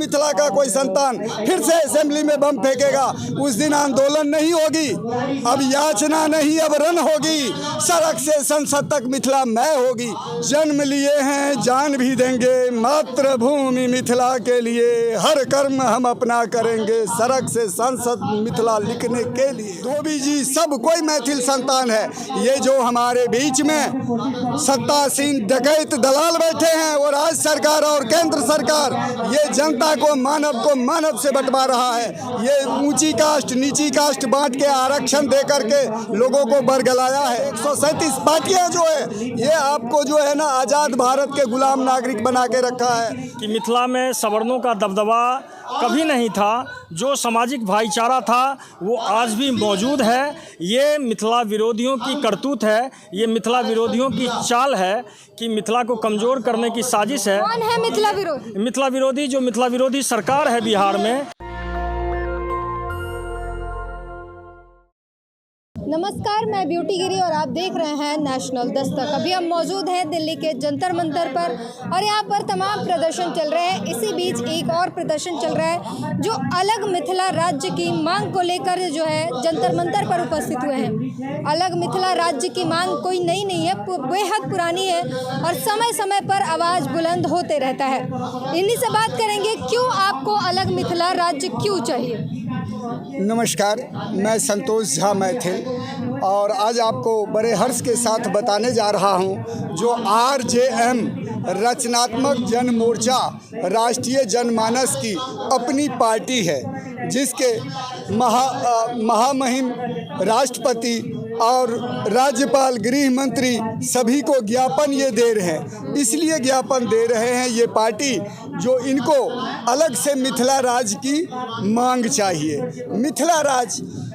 मिथिला का कोई संतान फिर से असेंबली में बम फेंकेगा, उस दिन आंदोलन नहीं होगी, अब याचना नहीं अब रन होगी, सड़क से संसद तक मिथिला मैं होगी। जन्म लिए हैं जान भी देंगे मातृभूमि मिथिला के लिए, हर कर्म हम अपना करेंगे सड़क से संसद मिथिला लिखने के लिए। धोबी जी सब कोई मैथिल संतान है। ये जो हमारे बीच में सत्तासीन डकैत दलाल बैठे हैं और राज्य सरकार और केंद्र सरकार ये जनता को मानव से बंटवा रहा है। ये ऊंची कास्ट नीची कास्ट बांट के आरक्षण दे करके लोगों को बरगलाया है। 137 पार्टियां जो है ये आपको जो है ना आज़ाद भारत के गुलाम नागरिक बना के रखा है। कि मिथिला में सवर्णों का दबदबा कभी नहीं था, जो सामाजिक भाईचारा था वो आज भी मौजूद है। ये मिथिला विरोधियों की करतूत है, ये मिथिला विरोधियों की चाल है कि मिथिला को कमज़ोर करने की साजिश है। कौन है मिथिला विरोधी? मिथिला विरोधी जो मिथिला विरोधी सरकार है बिहार में। नमस्कार, मैं ब्यूटी गिरी और आप देख रहे हैं नेशनल दस्तक। अभी हम मौजूद हैं दिल्ली के जंतर मंतर पर और यहाँ पर तमाम प्रदर्शन चल रहे हैं। इसी बीच एक और प्रदर्शन चल रहा है जो अलग मिथिला राज्य की मांग को लेकर जो है जंतर मंतर पर उपस्थित हुए हैं। अलग मिथिला राज्य की मांग कोई नई नहीं है, बेहद पुरानी है और समय समय पर आवाज़ बुलंद होते रहता है। इन्हीं से बात करेंगे, क्यों आपको अलग मिथिला राज्य क्यों चाहिए। नमस्कार, मैं संतोष झा मैथिल और आज आपको बड़े हर्ष के साथ बताने जा रहा हूं जो RJM रचनात्मक जन मोर्चा राष्ट्रीय जनमानस की अपनी पार्टी है, जिसके महामहिम राष्ट्रपति और राज्यपाल गृह मंत्री सभी को ज्ञापन ये दे रहे हैं। इसलिए ज्ञापन दे रहे हैं ये पार्टी जो इनको अलग से मिथिला राज्य की मांग चाहिए।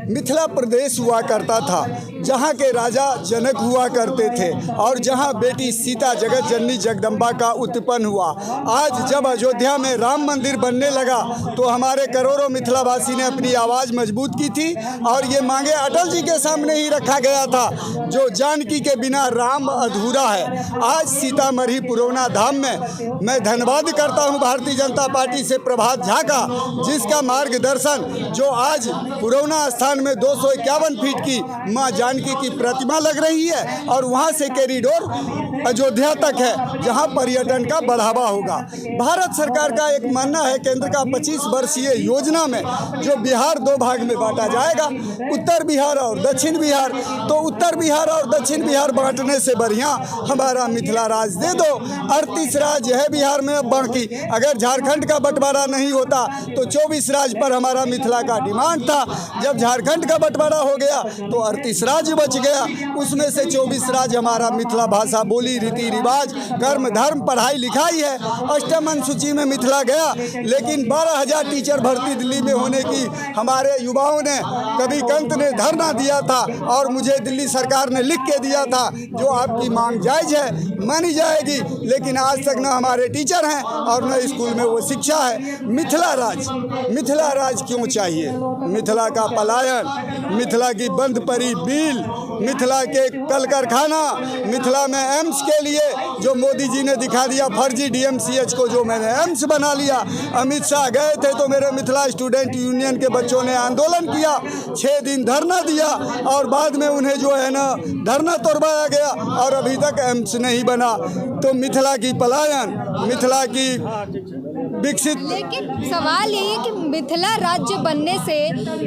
मिथिला प्रदेश हुआ करता था जहाँ के राजा जनक हुआ करते थे और जहाँ बेटी सीता जगत जननी जगदम्बा का उत्पन्न हुआ। आज जब अयोध्या में राम मंदिर बनने लगा तो हमारे करोड़ों मिथिलावासी ने अपनी आवाज़ मजबूत की थी और ये मांगे अटल जी के सामने ही रखा गया था जो जानकी के बिना राम अधूरा है। आज सीतामढ़ी पुरौना धाम में मैं धन्यवाद करता हूँ भारतीय जनता पार्टी से प्रभात झा का, जिसका मार्गदर्शन जो आज पुरौना स्थान में 251 फीट की माँ जानकी की प्रतिमा लग रही है और वहाँ से कॉरिडोर अयोध्या तक है जहाँ पर्यटन का बढ़ावा होगा। भारत सरकार का एक मानना है केंद्र का 25 वर्षीय योजना में जो बिहार 2 भाग में बांटा जाएगा, उत्तर बिहार और दक्षिण बिहार। तो उत्तर बिहार और दक्षिण बिहार बांटने से बढ़िया हमारा मिथिला राज्य दे दो। 38 राज्य है बिहार में, अब बाकी अगर झारखंड का बंटवारा नहीं होता तो 24 राज्य पर हमारा मिथिला का डिमांड था। जब झारखंड का बंटवारा हो गया तो 38 राज्य बच गया, उसमें से 24 राज्य हमारा मिथिला भाषा बोली रीति रिवाज कर्म धर्म पढ़ाई लिखाई है। अष्टम अनुसूची में मिथिला गया, लेकिन 12,000 टीचर भर्ती दिल्ली में होने की हमारे युवाओं ने कभी कंत ने धरना दिया था और मुझे दिल्ली सरकार ने लिख के दिया था जो आपकी मांग जायज़ है मानी जाएगी, लेकिन आज तक न हमारे टीचर हैं और न स्कूल में वो शिक्षा है। मिथिला राज क्यों चाहिए? मिथिला का पलायन, मिथिला की बंद पड़ी बिल, मिथिला के कल कारखाना, मिथिला में एम्स के लिए जो मोदी जी ने दिखा दिया फर्जी DMCH को जो मैंने एम्स बना लिया। अमित शाह गए थे तो मेरे मिथिला स्टूडेंट यूनियन के बच्चों ने आंदोलन किया, 6 दिन धरना दिया और बाद में उन्हें जो है ना धरना तोड़वाया गया और अभी तक एम्स नहीं बना। तो मिथिला की पलायन, मिथिला की विकसित। लेकिन सवाल यही है कि मिथिला राज्य बनने से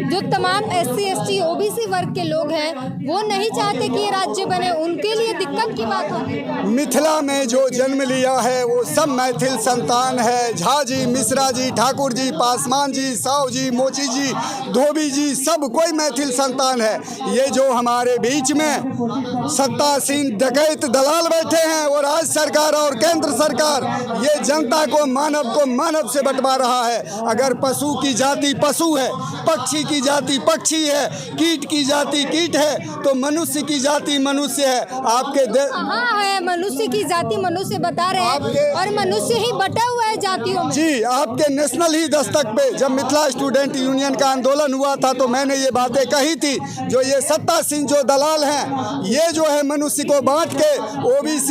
जो तमाम SC ST OBC वर्ग के लोग हैं वो नहीं चाहते कि ये राज्य बने, उनके लिए दिक्कत की बात होगी। मिथिला में जो जन्म लिया है वो सब मैथिल संतान है। झा जी, मिश्रा जी, ठाकुर जी, पासवान जी, साव जी, मोची जी, धोबी जी सब कोई मैथिल संतान है। ये जो हमारे बीच में सत्तासीन डकैत दलाल बैठे हैं और राज्य सरकार और केंद्र सरकार ये जनता को मानव से बंटवा रहा है। अगर पशु की जाति पशु है, पक्षी की जाति पक्षी है, कीट की जाति कीट है तो मनुष्य की जाति मनुष्य है। आपके कहाँ है मनुष्य की जाति? मनुष्य बता रहे हैं और मनुष्य ही बटा हुआ है जातियों में। जी, आपके नेशनल ही दस्तक पे जब मिथिला स्टूडेंट यूनियन का आंदोलन हुआ था तो मैंने ये बातें कही थी जो ये सत्तासीन जो दलाल हैं ये जो है मनुष्य को बांट के OBC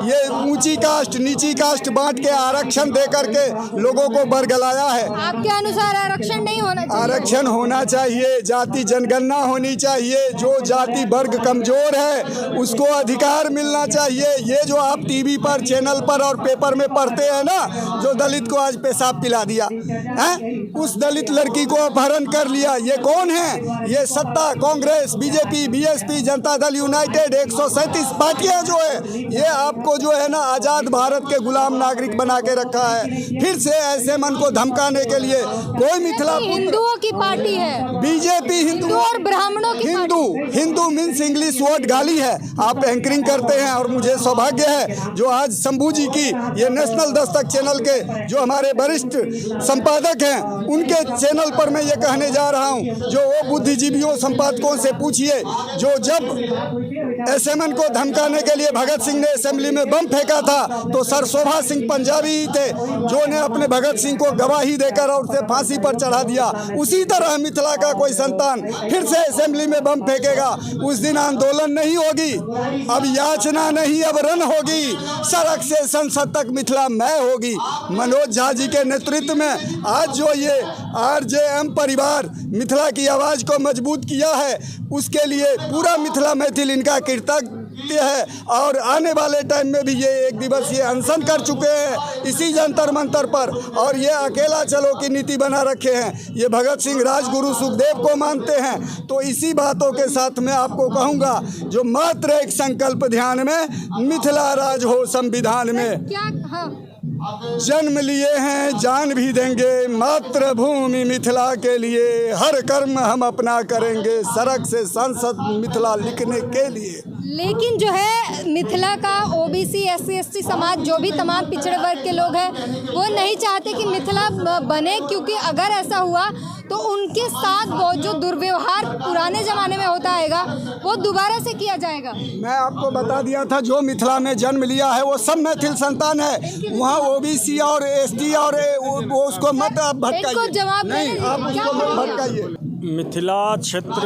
ये ऊंची कास्ट नीची कास्ट बांट के आरक्षण दे करके लोगों को बरगलाया है। आपके अनुसार आरक्षण नहीं होना चाहिए? आरक्षण होना चाहिए, जाति जनगणना होनी चाहिए, जो जाति वर्ग कमजोर है उसको अधिकार मिलना चाहिए। ये जो आप टीवी पर, चैनल पर और पेपर में पढ़ते हैं ना, जो दलित को आज पेशाब पिला दिया है, उस दलित लड़की को अपहरण कर लिया, ये कौन है? ये सत्ता, Congress, BJP, BSP, Janata Dal United, 137 पार्टियां जो है, ये आपको जो है ना आजाद भारत के गुलाम नागरिक बना के रखा है। फिर से ऐसे मन को धमकाने के लिए कोई मिथिला हिंदुओं की पार्टी है बीजेपी, हिंदू और ब्राह्मणों की हिंदू मीन्स इंग्लिश वर्ड गाली है। आप एंकरिंग करते हैं और मुझे सौभाग्य है जो आज शंभू जी की ये नेशनल दस्तक चैनल के जो हमारे वरिष्ठ संपादक हैं उनके चैनल पर मैं ये कहने जा रहा हूँ, जो वो बुद्धिजीवियों संपादकों से पूछिए जो जब एसएमएन को धमकाने के लिए भगत सिंह ने असेंबली में बम फेंका था तो सर शोभा सिंह पंजाबी ही थे जो ने अपने भगत सिंह को गवाही देकर और उसे फांसी पर चढ़ा दिया। उसी तरह मिथिला का कोई संतान फिर से असेंबली में बम फेंकेगा, उस दिन आंदोलन नहीं होगी, अब याचना नहीं, अब रन होगी, सड़क से संसद तक मिथिला मैं होगी। मनोज झा जी के नेतृत्व में आज जो ये आरजेएम परिवार मिथिला की आवाज़ को मजबूत किया है उसके लिए पूरा मिथिला मैथिल इनका कृतज्ञ है। और आने वाले टाइम में भी ये एक दिवसीय अनशन कर चुके हैं इसी जंतर मंतर पर, और ये अकेला चलो की नीति बना रखे हैं। ये भगत सिंह राजगुरु सुखदेव को मानते हैं। तो इसी बातों के साथ मैं आपको कहूँगा जो मात्र एक संकल्प ध्यान में, मिथिला राज हो संविधान में। क्या? हाँ, जन्म लिए हैं जान भी देंगे मातृभूमि मिथिला के लिए, हर कर्म हम अपना करेंगे सड़क से संसद मिथिला लिखने के लिए। लेकिन जो है मिथिला का ओबीसी, एससी, एसटी समाज, जो भी तमाम पिछड़े वर्ग के लोग हैं, वो नहीं चाहते कि मिथिला बने, क्योंकि अगर ऐसा हुआ तो उनके साथ वो जो दुर्व्यवहार पुराने ज़माने में होता आएगा वो दोबारा से किया जाएगा। मैं आपको बता दिया था जो मिथिला में जन्म लिया है वो सब मैथिल संतान है। वहाँ ओबीसी और एसटी और वो उसको मत आप भटकाइए, जवाब नहीं आप उसको मत भटकाइए। मिथिला क्षेत्र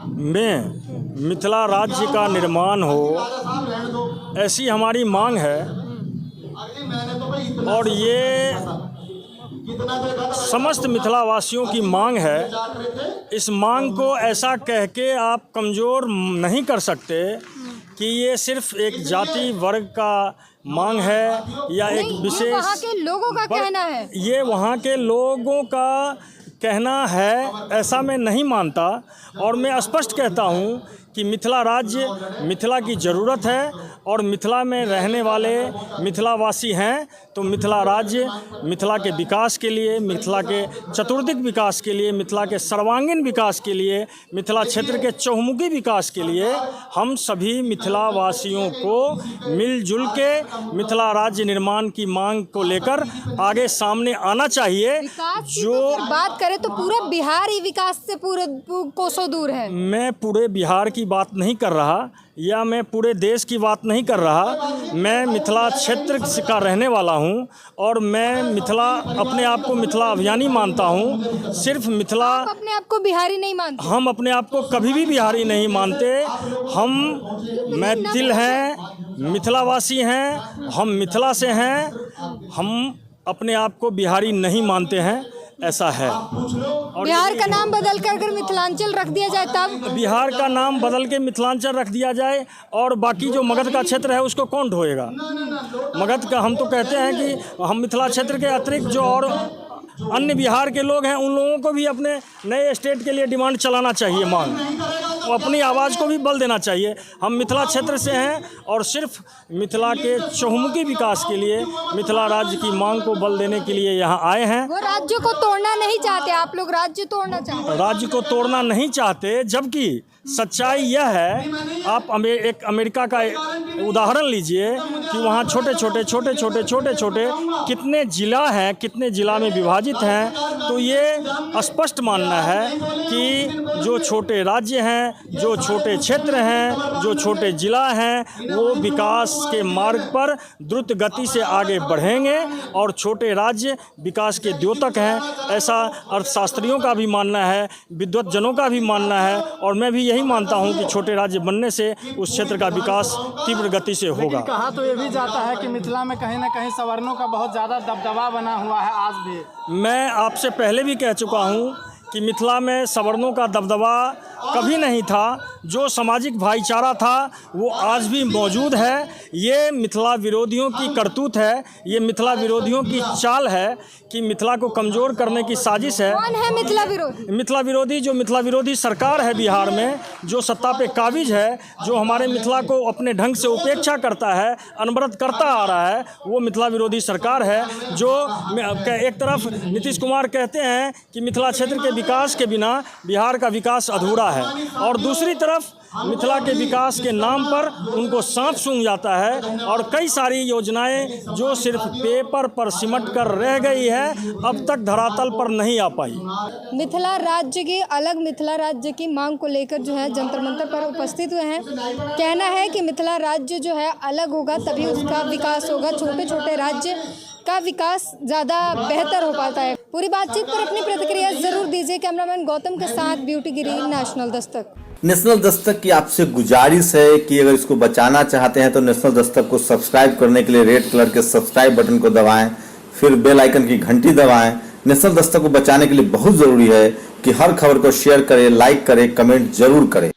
में मिथिला राज्य का निर्माण हो ऐसी हमारी मांग है, और ये समस्त मिथिलावासियों की मांग है। इस मांग को ऐसा कह के आप कमज़ोर नहीं कर सकते कि ये सिर्फ एक जाति वर्ग का मांग है या एक विशेष, वहाँ के लोगों का कहना है। ये वहाँ के लोगों का कहना है, ऐसा मैं नहीं मानता। और मैं स्पष्ट कहता हूँ कि मिथिला राज्य मिथिला की ज़रूरत है, और मिथिला में रहने वाले मिथिलावासी हैं तो मिथिला राज्य मिथिला के विकास के लिए, मिथिला के चतुर्दिक विकास के लिए, मिथिला के सर्वांगीण विकास के लिए, मिथिला क्षेत्र के चहुमुखी विकास के लिए हम सभी मिथिलावासियों को मिलजुल के मिथिला राज्य निर्माण की मांग को लेकर आगे सामने आना चाहिए। जो बात करें तो पूरा बिहार ही विकास से पूरे कोसों दूर है। मैं पूरे बिहार की बात नहीं कर रहा या मैं पूरे देश की बात नहीं कर रहा, मैं मिथिला क्षेत्र का रहने वाला हूं, और मैं मिथिला अपने आप को मिथिला अभियानी मानता हूं। सिर्फ मिथिला, आप अपने आप को बिहारी नहीं मानते? हम अपने आप को कभी भी बिहारी नहीं मानते। हम मैथिल हैं, मिथिलावासी हैं, हम मिथिला से हैं, हम अपने आप को बिहारी नहीं मानते हैं, ऐसा है। और बिहार का नाम बदल कर अगर मिथिलांचल रख दिया जाए तब? बिहार का नाम बदल के मिथिलांचल रख दिया जाए और बाकी जो मगध का क्षेत्र है उसको कौन ढोएगा? मगध का हम तो कहते हैं कि हम मिथिला क्षेत्र के अतिरिक्त जो और अन्य बिहार के लोग हैं उन लोगों को भी अपने नए स्टेट के लिए डिमांड चलाना चाहिए, मांग, और अपनी आवाज़ को भी बल देना चाहिए। हम मिथिला क्षेत्र से हैं और सिर्फ मिथिला के चहुमुखी विकास के लिए, मिथिला राज्य की मांग को बल देने के लिए यहाँ आए हैं। वो राज्य को तोड़ना नहीं चाहते, आप लोग राज्य तोड़ना चाहते हैं। राज्य को तोड़ना नहीं चाहते, जबकि सच्चाई यह है, आप एक अमेरिका का उदाहरण लीजिए कि वहाँ छोटे छोटे कितने ज़िला हैं, कितने ज़िला में विभाजित हैं, तो ये स्पष्ट मानना है कि जो छोटे राज्य हैं, जो छोटे क्षेत्र हैं, जो छोटे जिला हैं, वो विकास के मार्ग पर द्रुत गति से आगे बढ़ेंगे और छोटे राज्य विकास के द्योतक हैं। ऐसा अर्थशास्त्रियों का भी मानना है, विद्वतजनों का भी मानना है और मैं भी यही मानता हूं कि छोटे राज्य बनने से उस क्षेत्र का विकास तीव्र गति से होगा। कहा तो ये भी जाता है कि मिथिला में कहीं ना कहीं सवर्णों का बहुत ज़्यादा दबदबा बना हुआ है आज भी। मैं आपसे पहले भी कह चुका हूं कि मिथिला में सवर्णों का दबदबा कभी नहीं था। जो सामाजिक भाईचारा था वो आज भी मौजूद है। ये मिथिला विरोधियों की करतूत है, ये मिथिला विरोधियों की चाल है कि मिथिला को कमज़ोर करने की साजिश है। कौन है मिथिला विरोधी? मिथिला विरोधी जो मिथिला विरोधी सरकार है बिहार में, जो सत्ता पे काबिज है, जो हमारे मिथिला को अपने ढंग से उपेक्षा करता है, अनवरत करता आ रहा है, वो मिथिला विरोधी सरकार है। जो एक तरफ नीतीश कुमार कहते हैं कि मिथिला क्षेत्र के विकास के बिना बिहार का विकास अधूरा है और दूसरी तरफ मिथिला के विकास के नाम पर उनको सांप सूंघ जाता है और कई सारी योजनाएं जो सिर्फ पेपर पर सिमट कर रह गई है अब तक धरातल पर नहीं आ पाई। मिथिला राज्य की अलग मिथिला राज्य की मांग को लेकर जो है जंतर मंतर पर उपस्थित हुए हैं। कहना है कि मिथिला राज्य जो है अलग होगा तभी उसका विकास होगा, छोटे छोटे राज्य का विकास ज़्यादा बेहतर हो पाता है। पूरी बातचीत पर अपनी प्रतिक्रिया जरूर दीजिए। कैमरामैन गौतम के साथ ब्यूटी गिरी, नेशनल दस्तक। नेशनल दस्तक की आपसे गुजारिश है कि अगर इसको बचाना चाहते हैं तो नेशनल दस्तक को सब्सक्राइब करने के लिए रेड कलर के सब्सक्राइब बटन को दबाएं, फिर बेल आइकन की घंटी दबाएं। नेशनल दस्तक को बचाने के लिए बहुत जरूरी है कि हर खबर को शेयर करें, लाइक करें, कमेंट जरूर करें।